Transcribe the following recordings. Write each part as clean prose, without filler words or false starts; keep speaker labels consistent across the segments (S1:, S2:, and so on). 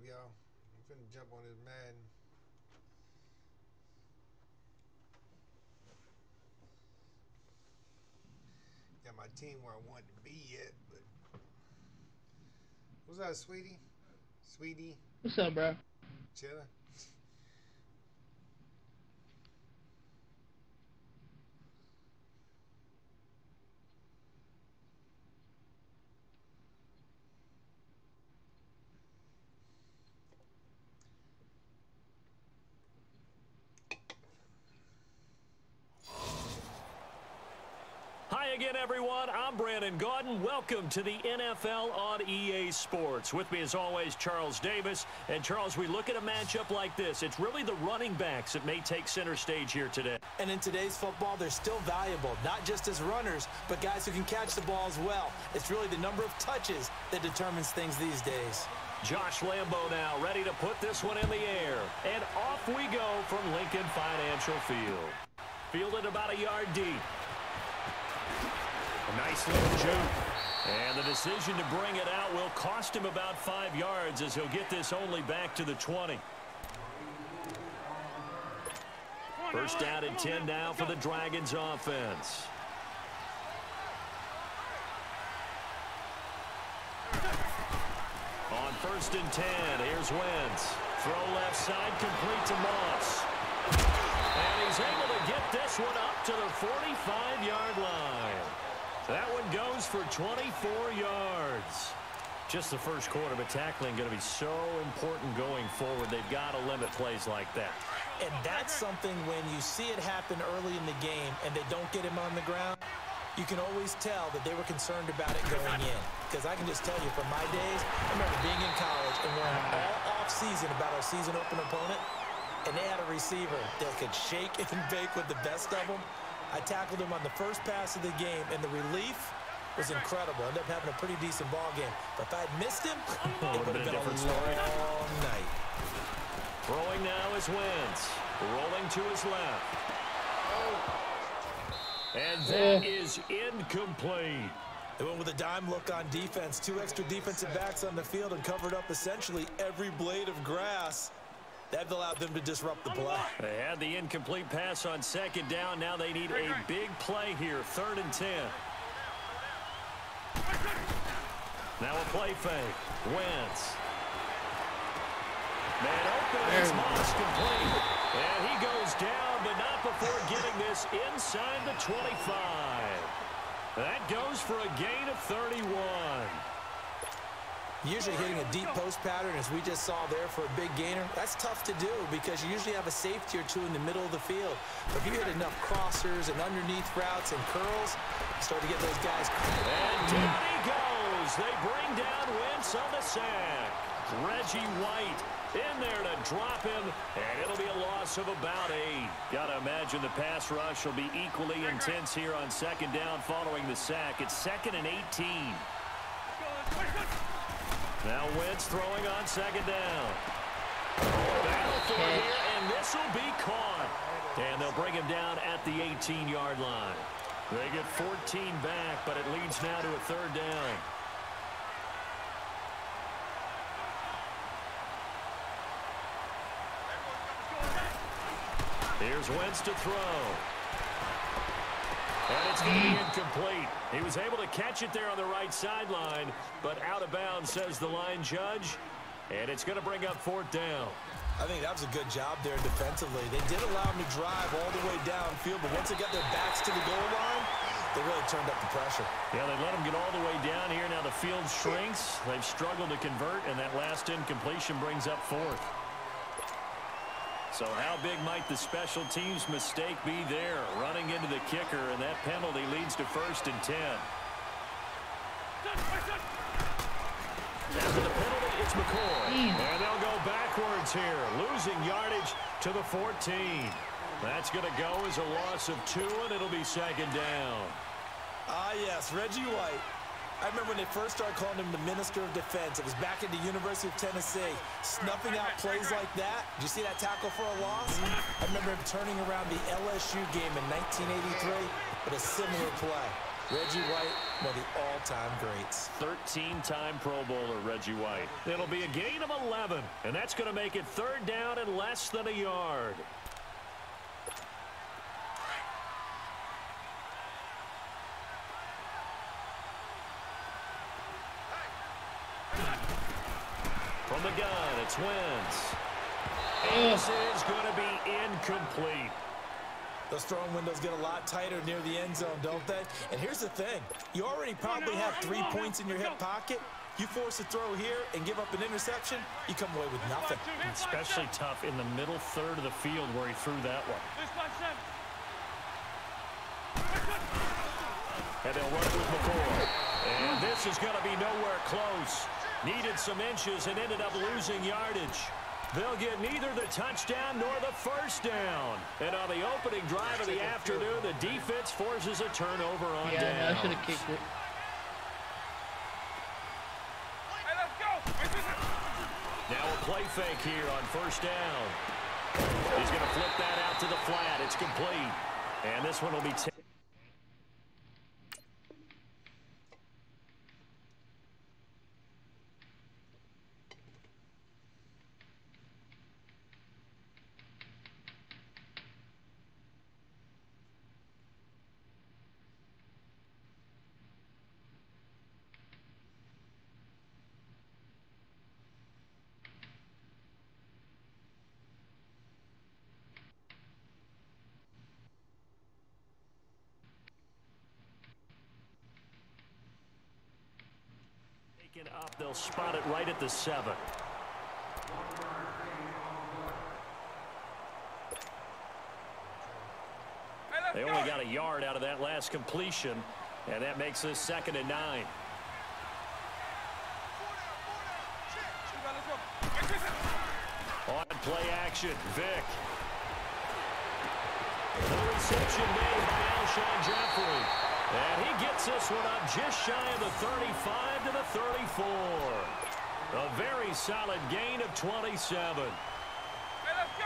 S1: y'all. I'm finna jump on this Madden. Got my team where I want to be yet, but what's up, sweetie? Sweetie?
S2: What's up, bro?
S1: Chillin'?
S3: Hi again, everyone. I'm Brandon Gaudin. Welcome to the NFL on EA Sports. With me, as always, Charles Davis. And, Charles, we look at a matchup like this. It's really the running backs that may take center stage here today.
S4: And in today's football, they're still valuable, not just as runners, but guys who can catch the ball as well. It's really the number of touches that determines things these days.
S3: Josh Lambo now ready to put this one in the air. And off we go from Lincoln Financial Field. Fielded about a yard deep. A nice little juke. And the decision to bring it out will cost him about 5 yards as he'll get this only back to the 20. First down and 10 now for the Dragons offense. On first and 10, here's Wentz. Throw left side, complete to Moss. And he's able to get this one up to the 45-yard line. That one goes for 24 yards. Just the first quarter, but tackling going to be so important going forward. They've got to limit plays like that.
S4: And that's something when you see it happen early in the game and they don't get him on the ground, you can always tell that they were concerned about it going in. Because I can just tell you from my days, I remember being in college and learning all off-season about our season open opponent, and they had a receiver that could shake and bake with the best of them. I tackled him on the first pass of the game, and the relief was incredible. Ended up having a pretty decent ball game. But if I had missed him, it would have been a different story all night.
S3: Throwing now is Wentz. Rolling to his left. And that is incomplete.
S4: They went with a dime look on defense. 2 extra defensive backs on the field and covered up essentially every blade of grass. That allowed them to disrupt the play.
S3: They had the incomplete pass on second down. Now they need a big play here. 3rd and 10. Now a play fake. Wentz. Man open. It's Moss complete. And he goes down, but not before getting this inside the 25. That goes for a gain of 31.
S4: Usually hitting a deep post pattern, as we just saw there, for a big gainer, that's tough to do because you usually have a safety or two in the middle of the field. But if you hit enough crossers and underneath routes and curls, you start to get those guys.
S3: And down he goes. They bring down Wentz on the sack. Reggie White in there to drop him, and it'll be a loss of about 8. Got to imagine the pass rush will be equally intense here on second down following the sack. It's 2nd and 18. Now Wentz throwing on second down. Battle for it here, and this will be caught. And they'll bring him down at the 18-yard line. They get 14 back, but it leads now to a 3rd down. Here's Wentz to throw. And it's going to be incomplete. He was able to catch it there on the right sideline, but out of bounds, says the line judge. And it's going to bring up 4th down.
S4: I think that was a good job there defensively. They did allow him to drive all the way downfield, but once they got their backs to the goal line, they really turned up the pressure.
S3: Yeah, they let him get all the way down here. Now the field shrinks. They've struggled to convert, and that last incompletion brings up 4th. So how big might the special teams mistake be there? Running into the kicker, and that penalty leads to 1st and 10. After the penalty, it's McCoy. And they'll go backwards here, losing yardage to the 14. That's going to go as a loss of 2, and it'll be 2nd down.
S4: Ah, yes, Reggie White. I remember when they first started calling him the Minister of Defense. It was back at the University of Tennessee, snuffing out plays like that. Did you see that tackle for a loss? I remember him turning around the LSU game in 1983 with a similar play. Reggie White, one of the all-time greats.
S3: 13-time Pro Bowler Reggie White. It'll be a gain of 11, and that's going to make it third down and less than a yard. From the gun, it's Wentz. This is going to be incomplete.
S4: Those throwing windows get a lot tighter near the end zone, don't they? And here's the thing. You already probably have 3 points in your hip pocket. You force a throw here and give up an interception, you come away with nothing.
S3: Especially tough in the middle third of the field where he threw that one. And they'll run it with McCoy. And this is going to be nowhere close. Needed some inches and ended up losing yardage. They'll get neither the touchdown nor the first down. And on the opening drive of the afternoon, the defense forces a turnover on down.
S2: Yeah, I should have kicked it.
S5: Hey, let's go!
S3: Now a play fake here on first down. He's going to flip that out to the flat. It's complete. And this one will be up. They'll spot it right at the 7. They only got a yard out of that last completion, and that makes this 2nd and 9. On play action, Vick. The reception made by Alshon Jeffrey. And he gets this one up just shy of the 35 to the 34. A very solid gain of 27.
S5: Hey, let's go!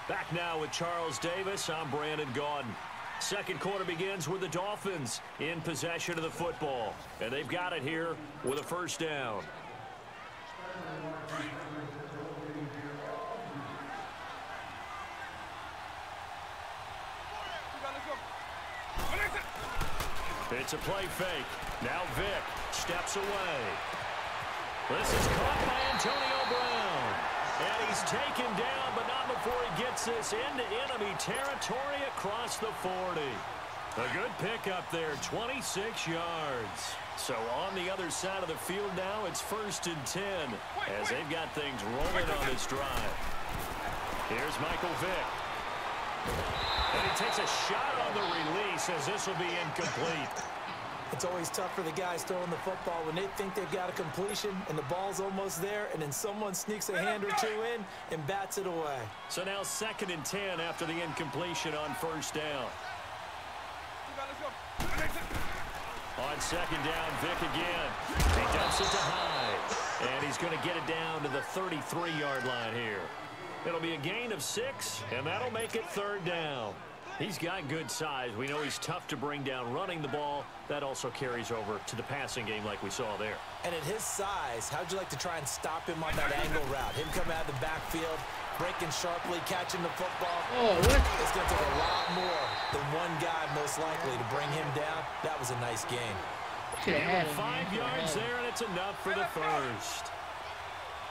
S3: Back now with Charles Davis. I'm Brandon Gaudin. Second quarter begins with the Dolphins in possession of the football. And they've got it here with a first down. It's a play fake. Now Vick steps away. This is caught by Antonio Brown. And he's taken down, but not before he gets this into enemy territory across the 40. A good pickup there, 26 yards. So on the other side of the field now, it's 1st and 10 as they've got things rolling on this drive. Here's Michael Vick. And he takes a shot on the release as this will be incomplete.
S4: It's always tough for the guys throwing the football when they think they've got a completion and the ball's almost there, and then someone sneaks a hand or two in and bats it away.
S3: So now 2nd and 10 after the incompletion on first down. On 2nd down, Vick again. He dumps it to Hyde. And he's going to get it down to the 33-yard line here. It'll be a gain of 6, and that'll make it 3rd down. He's got good size. We know he's tough to bring down running the ball. That also carries over to the passing game like we saw there.
S4: And at his size, how'd you like to try and stop him on that angle route? Him coming out of the backfield, breaking sharply, catching the football.
S2: Oh, what?
S4: It's going to take a lot more than one guy most likely to bring him down. That was a nice game.
S2: Should have had him,
S3: 5 yards there, and it's enough for the first.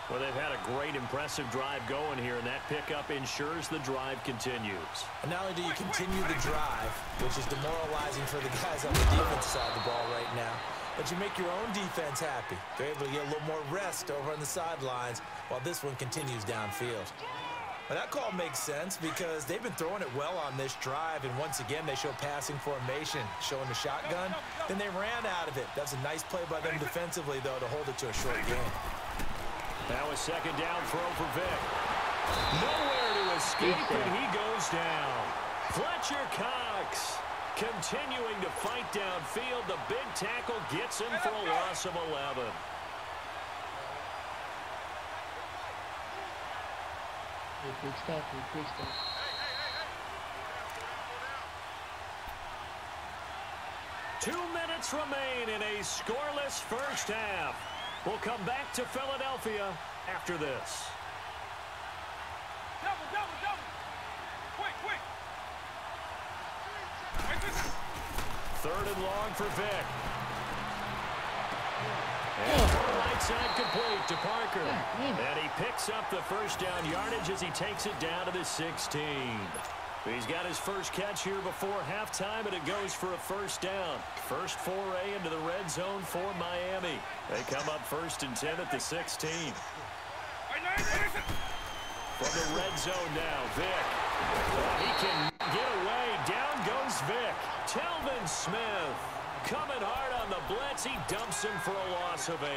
S3: Well, they've had a great, impressive drive going here, and that pickup ensures the drive continues.
S4: And not only do you continue the drive, which is demoralizing for the guys on the defense side of the ball right now, but you make your own defense happy. They're able to get a little more rest over on the sidelines while this one continues downfield. But that call makes sense because they've been throwing it well on this drive, and once again, they show passing formation, showing the shotgun. Then they ran out of it. That's a nice play by them defensively, though, to hold it to a short game.
S3: Now a 2nd down throw for Vick. Nowhere to escape, and he goes down. Fletcher Cox continuing to fight downfield. The big tackle gets him for a loss of 11.
S2: Good stuff. Good stuff.
S3: Two minutes remain in a scoreless first half. We'll come back to Philadelphia after this.
S5: Double, double, double. Quick, quick.
S3: Third and long for Vic. And right side complete to Parker. And he picks up the first down yardage as he takes it down to the 16. He's got his first catch here before halftime, and it goes for a first down. First foray into the red zone for Miami. They come up 1st and 10 at the 16. From the red zone now, Vic. He can get away. Down goes Vic. Telvin Smith coming hard on the blitz. He dumps him for a loss of 8.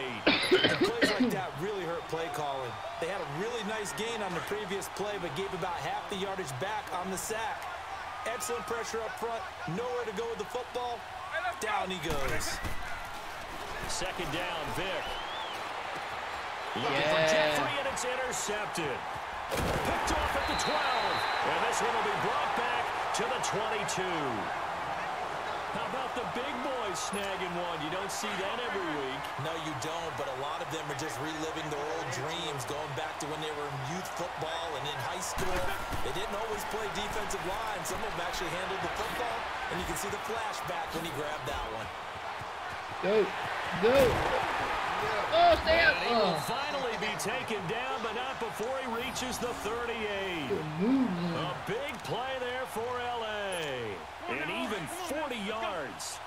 S4: And plays like that really hurt play calling. They had a really nice gain on the previous play, but gave about half the yardage back on the sack. Excellent pressure up front. Nowhere to go with the football. Down he goes.
S3: Second down, Vic. Looking for Jeffrey, and it's intercepted. Picked off at the 12. And this one will be brought back to the 22. How about the big boys snagging one? You don't see that every week.
S4: No, you don't, but a lot of them are just reliving their old dreams, going back to when they were in youth football and in high school. They didn't always play defensive line. Some of them actually handled the football, and you can see the flashback when he grabbed that one.
S2: Go. Go. Oh, stay up.
S3: And he will finally be taken down, but not before he reaches the 38. A big play there for L.A. And even 40 yards.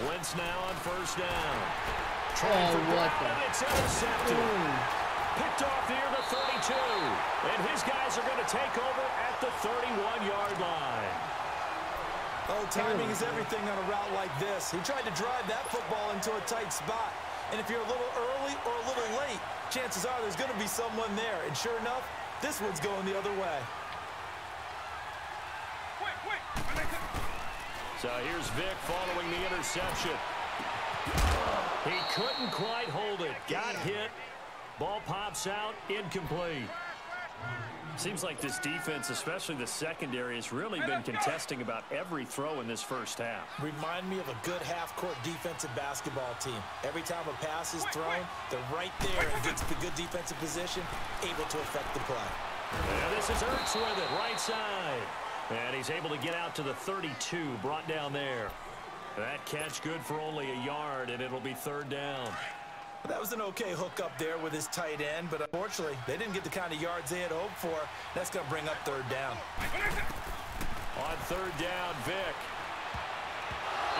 S3: Wentz now on first down. Trying for
S2: what the?
S3: and it's intercepted. Picked off near the 32. And his guys are going to take over at the 31-yard line.
S4: Oh, timing is everything on a route like this. He tried to drive that football into a tight spot. And if you're a little early or a little late, chances are there's going to be someone there. And sure enough, this one's going the other way.
S3: So here's Vic following the interception. He couldn't quite hold it. Got hit. Ball pops out. Incomplete. Seems like this defense, especially the secondary, has really been contesting about every throw in this first half.
S4: Remind me of a good half-court defensive basketball team. Every time a pass is thrown, they're right there and gets the good defensive position, able to affect the play.
S3: And this is Ertz with it, right side. And he's able to get out to the 32, brought down there. That catch good for only a yard, and it'll be third down.
S4: That was an okay hook up there with his tight end, but unfortunately, they didn't get the kind of yards they had hoped for. That's going to bring up third down.
S3: On third down, Vic.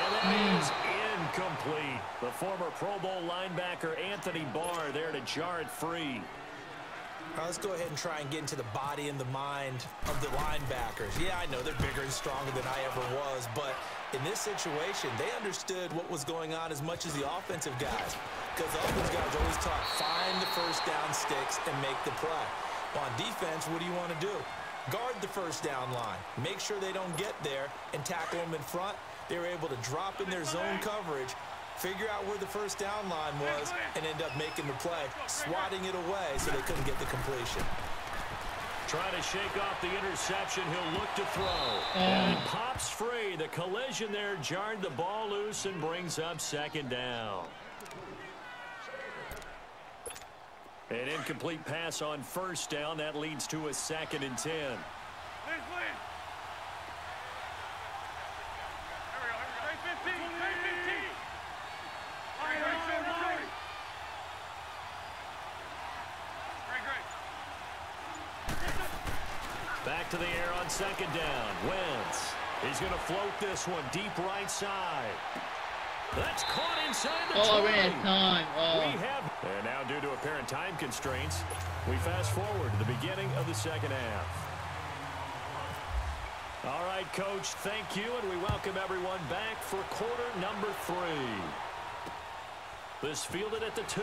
S3: And that is incomplete. The former Pro Bowl linebacker Anthony Barr there to jar it free.
S4: Let's go ahead and try and get into the body and the mind of the linebackers. Yeah, I know they're bigger and stronger than I ever was, but in this situation, they understood what was going on as much as the offensive guys. Because the offensive guys always taught, find the first down sticks and make the play. On defense, what do you want to do? Guard the first down line. Make sure they don't get there and tackle them in front. They were able to drop in their zone coverage, figure out where the first down line was, and end up making the play, swatting it away so they couldn't get the completion.
S3: Trying to shake off the interception. He'll look to throw. And it pops free. The collision there jarred the ball loose and brings up second down. An incomplete pass on first down. That leads to a 2nd and 10. Back to the air on second down. Wentz. He's going to float this one deep right side. That's caught inside the 20.
S2: Oh, I ran time.
S3: We have, and now due to apparent time constraints, we fast forward to the beginning of the second half. All right, Coach, thank you, and we welcome everyone back for quarter number 3. This fielded at the 2.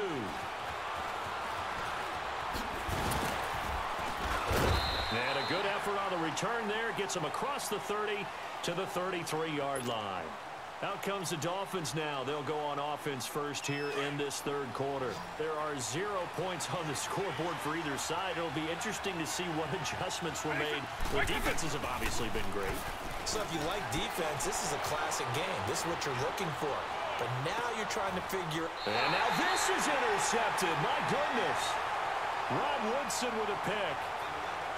S3: And a good effort on the return there. Gets him across the 30 to the 33-yard line. Out comes the Dolphins now. They'll go on offense first here in this third quarter. There are 0 points on the scoreboard for either side. It'll be interesting to see what adjustments were made. The defenses have obviously been great.
S4: So if you like defense, this is a classic game. This is what you're looking for. But now you're trying to figure...
S3: And now this is intercepted. My goodness. Rob Woodson with a pick.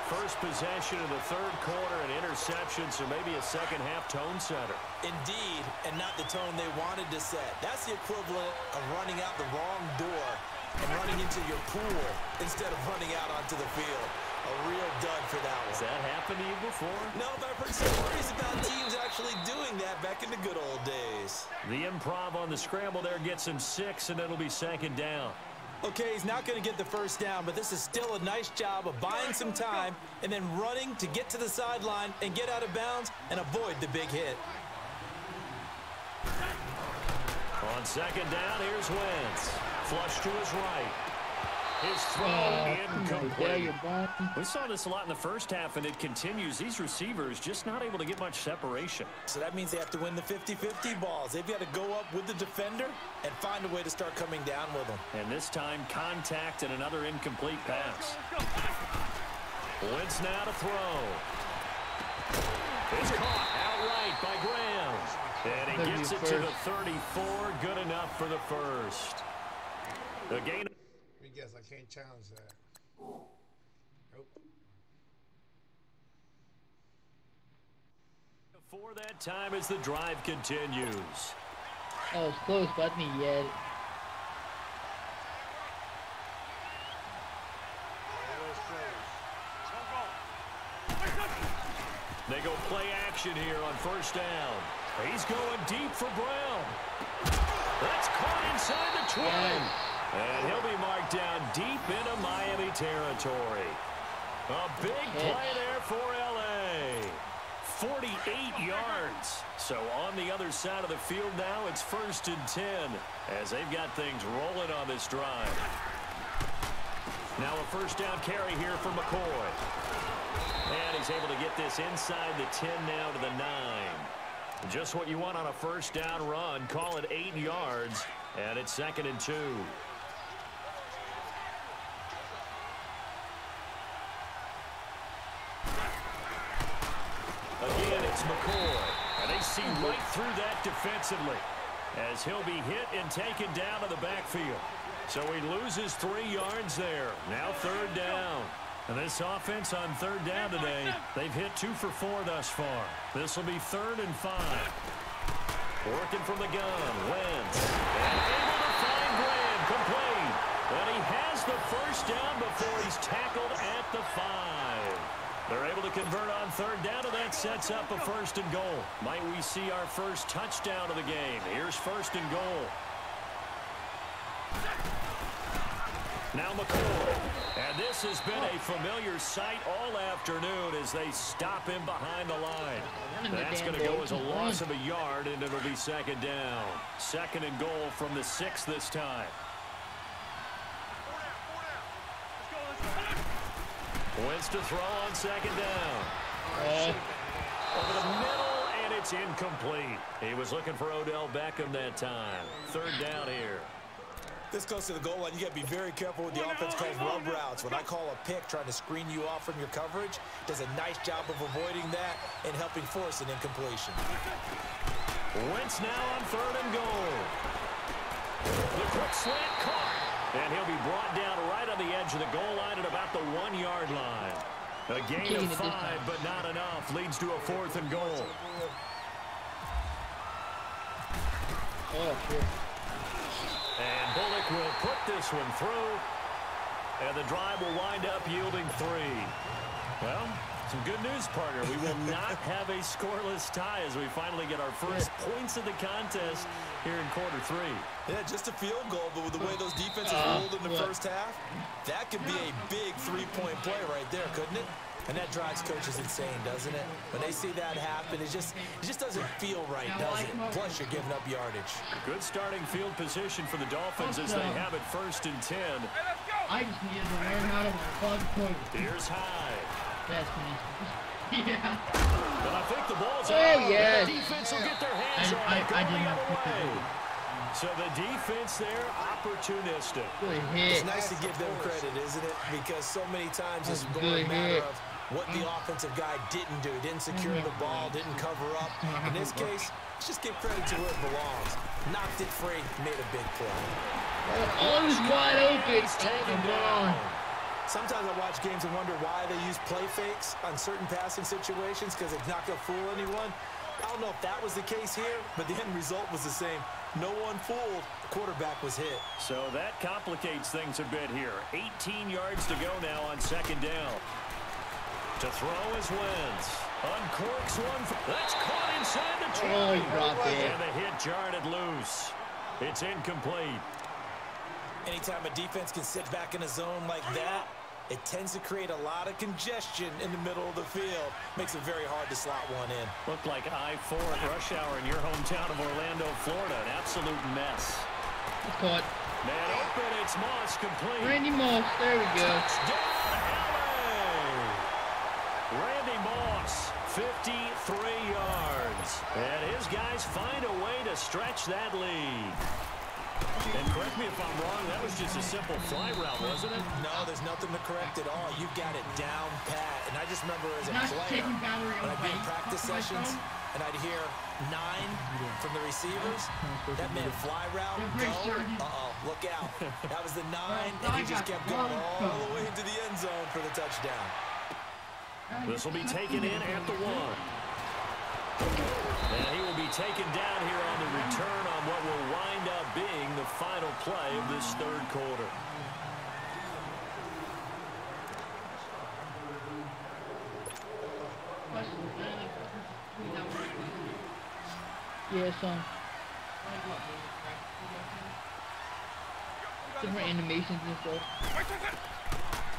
S3: First possession of the third quarter, an interception, so maybe a second-half tone setter.
S4: Indeed, and not the tone they wanted to set. That's the equivalent of running out the wrong door and running into your pool instead of running out onto the field. A real dud for that one.
S3: Has that happened to you before?
S4: No, but I've heard stories about teams actually doing that back in the good old days.
S3: The improv on the scramble there gets him 6, and it'll be second down.
S4: Okay, he's not going to get the first down, but this is still a nice job of buying some time and then running to get to the sideline and get out of bounds and avoid the big hit.
S3: On second down, here's Wentz. Flush to his right. His throw incomplete. We saw this a lot in the first half, and it continues. These receivers just not able to get much separation.
S4: So that means they have to win the 50-50 balls. They've got to go up with the defender and find a way to start coming down with them.
S3: And this time, contact and another incomplete pass. Wentz now to throw. It's caught outright by Graham. And he gets it to the 34. Good enough for the first. The gain.
S1: Yes, I can't challenge that. Nope.
S3: For that time as the drive continues.
S2: That was close, but I didn't yet.
S3: They go play action here on first down. He's going deep for Brown. That's caught inside the 20.
S2: Yes.
S3: And he'll be marked down deep into Miami territory. A big play there for L.A. 48 yards. So on the other side of the field now, it's 1st and 10 as they've got things rolling on this drive. Now a first down carry here for McCoy. And he's able to get this inside the 10 now to the 9. Just what you want on a first down run. Call it 8 yards, and it's 2nd and 2. Again, it's McCoy, and they see right through that defensively as he'll be hit and taken down to the backfield. So he loses 3 yards there. Now 3rd down. And this offense on 3rd down today, they've hit 2 for 4 thus far. This will be 3rd and 5. Working from the gun, Wentz. And able to find Graham, complete. And he has the first down before he's tackled at the 5. They're able to convert on 3rd down, and that sets up a 1st and goal. Might we see our first touchdown of the game? Here's 1st and goal. Now McCoy. And this has been a familiar sight all afternoon as they stop him behind the line. That's going to go as a loss of a yard, and it'll be 2nd down. 2nd and goal from the 6 this time. Wentz to throw on 2nd down. Over the middle, and it's incomplete. He was looking for Odell Beckham that time. 3rd down here.
S4: This goes to the goal line. You got to be very careful with the offense called rub routes. When I call a pick trying to screen you off from your coverage, does a nice job of avoiding that and helping force an incompletion.
S3: Wentz now on 3rd and goal. The quick slant caught. And he'll be brought down right on the edge of the goal line at about the 1-yard line. A gain of 5, but not enough. Leads to a 4th and goal.
S2: Oh, sure.
S3: And Bullock will put this one through. And the drive will wind up yielding 3. Well, some good news, partner. We will not have a scoreless tie as we finally get our first points of the contest here in quarter 3.
S4: Yeah, just a field goal, but with the way those defenses rolled in the first half, that could be a big 3-point play right there, couldn't it? And that drives coaches insane, doesn't it? When they see that happen, it just doesn't feel right, does it? Plus, you're giving up yardage.
S3: Good starting field position for the Dolphins as they have it 1st and 10.
S2: I just needed to learn how to plug point.
S3: Here's Hyde.
S2: That's me. Yeah.
S3: And I think the ball's
S2: Oh,
S3: out.
S2: yes.
S3: The defense will get their hands on it.
S2: I
S3: Go
S2: did
S3: the
S2: not
S3: other
S2: pick
S3: way.
S2: it.
S3: So the defense there, opportunistic.
S2: Good
S4: It's
S2: hit.
S4: nice to give them credit, isn't it? Because so many times it's
S2: Good
S4: more a matter
S2: hit.
S4: of what the offensive guy didn't do. Didn't secure the ball, didn't cover up. In this case, let's just give credit to where it belongs. Knocked it free, made a big play.
S2: Oh, it was wide open.
S3: Taken
S2: Come on.
S3: down.
S4: Sometimes I watch games and wonder why they use play fakes on certain passing situations because it's not going to fool anyone. I don't know if that was the case here, but the end result was the same. No one fooled. The quarterback was hit.
S3: So that complicates things a bit here. 18 yards to go now on second down. To throw is Wentz. Uncorks one. That's caught inside the 20.
S2: Oh, he dropped it.
S3: And the hit jarred it loose. It's incomplete.
S4: Anytime a defense can sit back in a zone like that, it tends to create a lot of congestion in the middle of the field. Makes it very hard to slot one in.
S3: Looked like I-4 at rush hour in your hometown of Orlando, Florida. An absolute mess.
S2: It's caught.
S3: Man open, it's Moss complete.
S2: Randy Moss. There we go.
S3: Touchdown, LA! Randy Moss, 53 yards. And his guys find a way to stretch that lead. And correct me if I'm wrong, that was just a simple fly route, wasn't it?
S4: No, there's nothing to correct at all. You've got it down pat. And I just remember as a player, when I'd be in practice sessions, and I'd hear 9 from the receivers, that meant fly route, go, look out. That was the 9, and he just kept going all the way into the end zone for the touchdown.
S3: This will be taken in at the 1. And he will be taken down here on the return on what will wind up being the final play of this third quarter.
S2: Yeah, son. Different animations and stuff.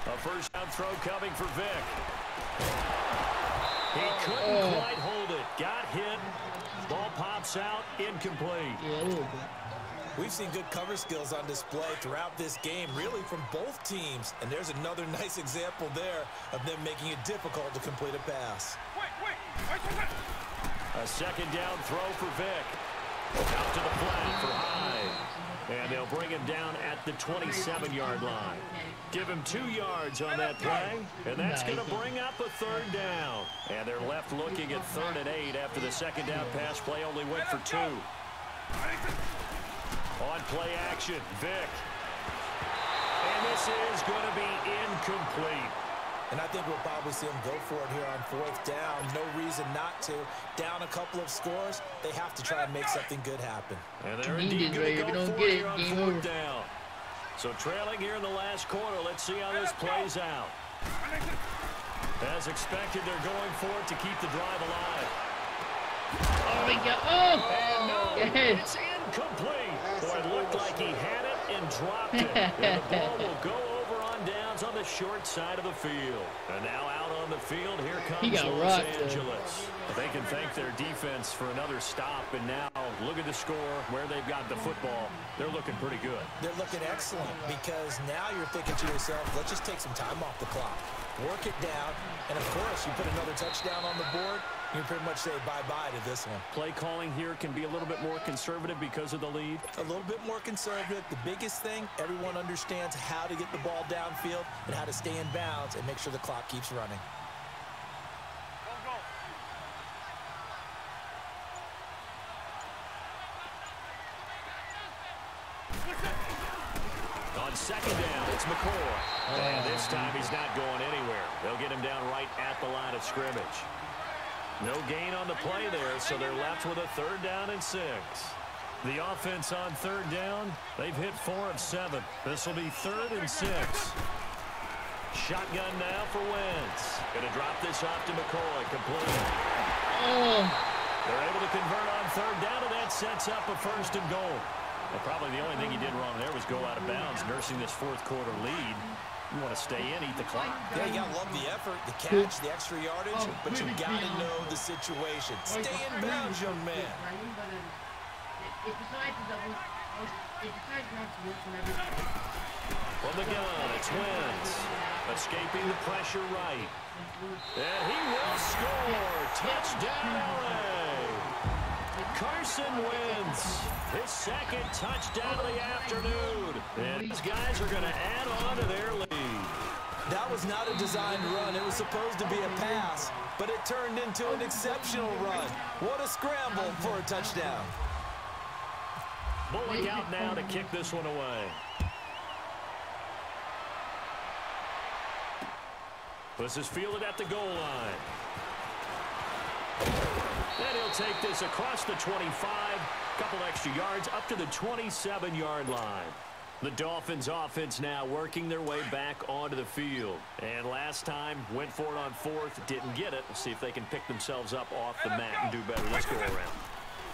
S3: A first down throw coming for Vic. He couldn't quite hold it. Got hit. Ball pops out. Incomplete.
S2: Yeah, a little bit.
S4: We've seen good cover skills on display throughout this game, really from both teams. And there's another nice example there of them making it difficult to complete a pass.
S3: A second down throw for Vic. Out to the flat for Hyde. And they'll bring him down at the 27-yard line. Give him 2 yards on that play, and that's going to bring up a third down. And they're left looking at 3rd and 8 after the second down pass play only went for 2. On play action, Vic. And this is going to be incomplete.
S4: And I think we'll probably see them go for it here on 4th down. No reason not to. Down a couple of scores, they have to try and make something good happen.
S3: And they're indeed going to go for it here on 4th down. So trailing here in the last quarter, let's see how this plays out. As expected, they're going for it to keep the drive alive.
S2: Oh, we got. Oh!
S3: And no,
S2: Yes.
S3: it's incomplete. Boy, it looked like he had it and dropped it. And the ball will go over on downs on the short side of the field. And now out on the field, here comes Los Angeles. They can thank their defense for another stop. And now look at the score, where they've got the football. They're looking pretty good.
S4: They're looking excellent because now you're thinking to yourself, let's just take some time off the clock. Work it down. And, of course, you put another touchdown on the board, you pretty much say bye-bye to this one.
S3: Play calling here can be a little bit more conservative because of the lead.
S4: A little bit more conservative. The biggest thing, everyone understands how to get the ball downfield and how to stay in bounds and make sure the clock keeps running.
S3: On second down, it's McCoy. And this time he's not going anywhere. They'll get him down right at the line of scrimmage. No gain on the play there, so they're left with a 3rd down and 6. The offense on 3rd down, they've hit 4 of 7. This will be 3rd and 6. Shotgun now for Wentz. Going to drop this off to McCoy. Complete. They're able to convert on 3rd down, and that sets up a 1st and goal. Well, probably the only thing he did wrong there was go out of bounds, nursing this 4th quarter lead. You want to stay in, eat the clock.
S4: Yeah, you got to love the effort, the catch, the extra yardage, but you got to know the situation. Stay in bounds, young man.
S3: From the gun, it's Wentz. Escaping the pressure right. And he will score. Touchdown, LA. Carson wins his second touchdown of the afternoon. And these guys are going to add on to their lead.
S4: That was not a designed run. It was supposed to be a pass, but it turned into an exceptional run. What a scramble for a touchdown.
S3: Bullock out now to kick this one away. This is fielded at the goal line. And he'll take this across the 25. Couple extra yards up to the 27-yard line. The Dolphins offense now working their way back onto the field. And last time, went for it on fourth, didn't get it. We'll see if they can pick themselves up off the mat and do better this go-around.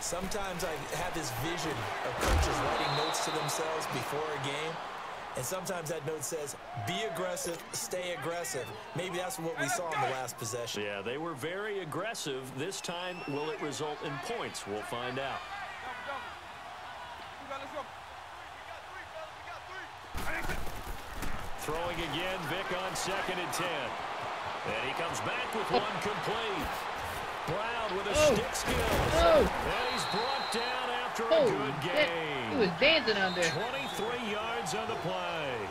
S4: Sometimes I have this vision of coaches writing notes to themselves before a game. And sometimes that note says, be aggressive, stay aggressive. Maybe that's what we saw in the last possession.
S3: Yeah, they were very aggressive. This time, will it result in points? We'll find out. Throwing again, Vic on 2nd and 10. And he comes back with one complete. Brown with a stick skill. And he's brought down after a good game.
S2: He was dancing out there.
S3: 23 yards on the play.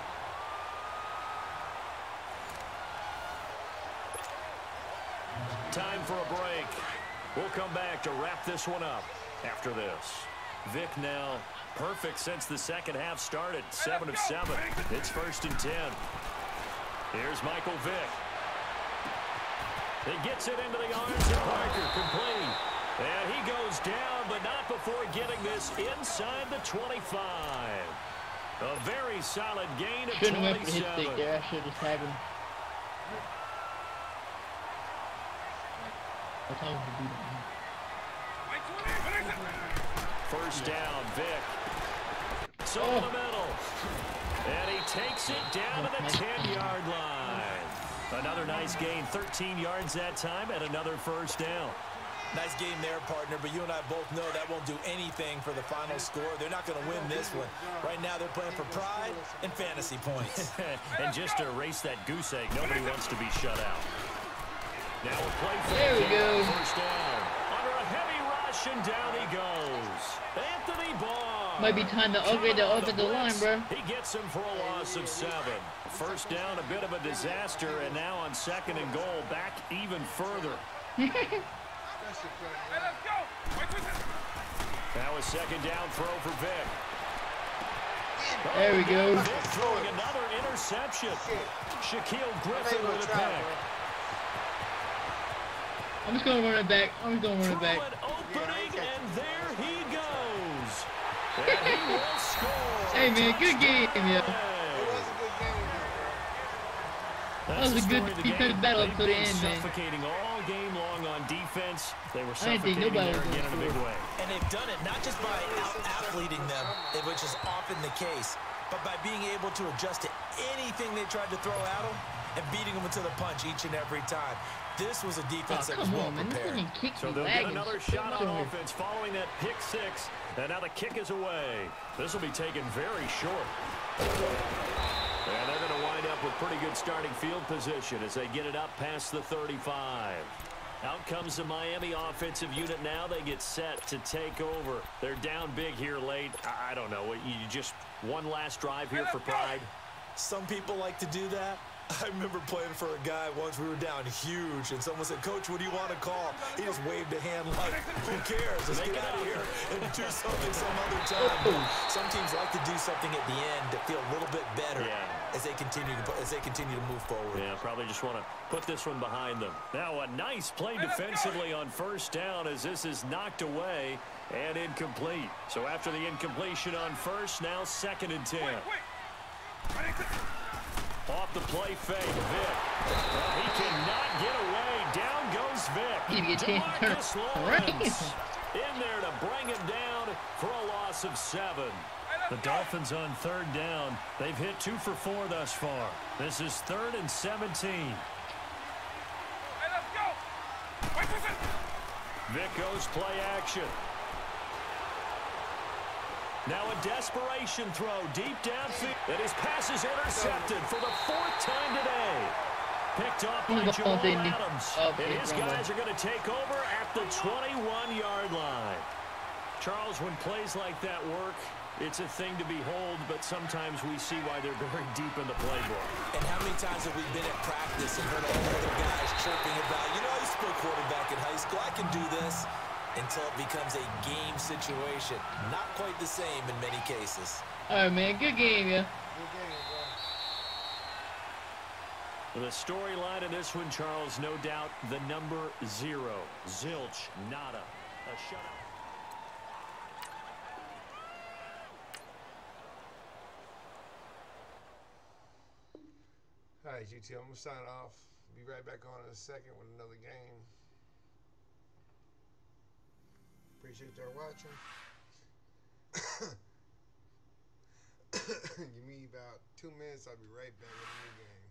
S3: Time for a break. We'll come back to wrap this one up after this. Vic now perfect since the second half started. 7 of 7. It's 1st and 10. Here's Michael Vick. He gets it into the arms of Parker, complete. And he goes down, but not before getting this inside the 25. A very solid gain of 27.
S2: Shouldn't have went for his stick there. I should have tagged him. That's how he beat him.
S3: First down, Vic. So in the middle. And he takes it down to the 10-yard line. Another nice gain, 13 yards that time, and another first down.
S4: Nice game there, partner, but you and I both know that won't do anything for the final score. They're not going to win this one. Right now, they're playing for pride and fantasy points.
S3: And just to erase that goose egg, nobody wants to be shut out. Now a play fake.
S2: There we go.
S3: First down. Under a heavy rush, and down he goes. Anthony Barr.
S2: Might be time to upgrade the offensive line, bro.
S3: He gets him for a loss of 7. First down, a bit of a disaster, and now on 2nd and goal, back even further. Now a 2nd down throw for Vic.
S2: There we go.
S3: Vic throwing another interception. Shaquille Griffin with a pick.
S2: I'm just going to run it back. I'm just going to run it back.
S3: Through an opening, and there he goes. And he will score.
S2: Hey, man, good game, yeah. That was a good defensive battle up to the end, man.
S3: Suffocating all game long on defense. They were
S2: I didn't think
S3: suffocating
S2: nobody
S3: there
S2: was
S3: again in a big way.
S4: And they've done it not just by out-athleting them, which is often the case, but by being able to adjust to anything they tried to throw at them and beating them into the punch each and every time. This was a defense that was well prepared.
S3: So they'll get another shot on offense following that pick 6. And now the kick is away. This will be taken very short. And they're going to wind up with pretty good starting field position as they get it up past the 35. Out comes the Miami offensive unit now. They get set to take over. They're down big here late. I don't know. You just one last drive here for pride?
S4: Some people like to do that. I remember playing for a guy once. We were down huge, and someone said, "Coach, what do you want to call?" He just waved a hand like, "Who cares? Let's get out of here and do something some other time." Some teams like to do something at the end to feel a little bit better as they continue to move forward.
S3: Yeah, probably just want to put this one behind them. Now a nice play defensively on first down as this is knocked away and incomplete. So after the incompletion on first, now 2nd and 10. Off the play fake, Vic. Well, he cannot get away. Down goes Vic. DeMarcus Lawrence in there to bring him down for a loss of 7. The Dolphins on 3rd down. They've hit 2 for 4 thus far. This is 3rd and 17. Vic goes play action. Now a desperation throw deep downfield. And his pass is intercepted for the 4th time today. Picked off by Jamal Adams. And his guys are going to take over at the 21-yard line. Charles, when plays like that work, it's a thing to behold, but sometimes we see why they're very deep in the playbook.
S4: And how many times have we been at practice and heard all the other guys chirping about, you know, I used to play quarterback in high school, I can do this, until it becomes a game situation. Not quite the same in many cases.
S2: All right, man, good game, yeah.
S1: Good game, bro.
S3: The storyline in this one, Charles, no doubt the number 0. Zilch, nada. A shutout.
S1: All right, GT, I'm going to sign off. Be right back on in a second with another game. Appreciate y'all watching. Give me about 2 minutes. I'll be right back with a new game.